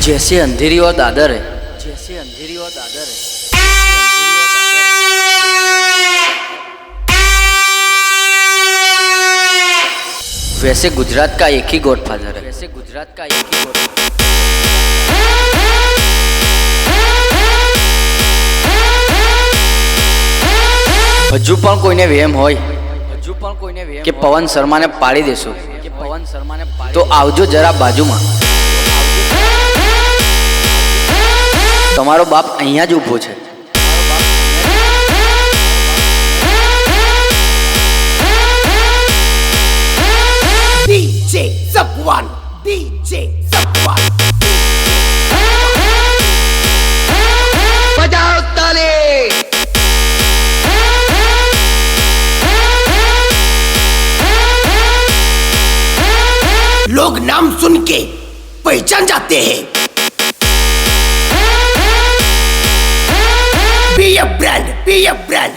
जैसे अंधेरी और दादर है, जैसे अंधेरी और दादर है। वैसे गुजरात का एक ही गॉडफादर है, वैसे गुजरात का एक ही गॉडफादर। હજુ પણ કોઈને વહેમ હોય કે પવન શર્માને પાડી દેશો તો આવજો જરા બાજુમાં. તમારો બાપ અહીંયા જ ઊભો છે. DJ Zakwan, DJ Zakwan. बजाओ ताली. लोग नाम सुन के पहचान जाते हैं. Be a brand, be a brand.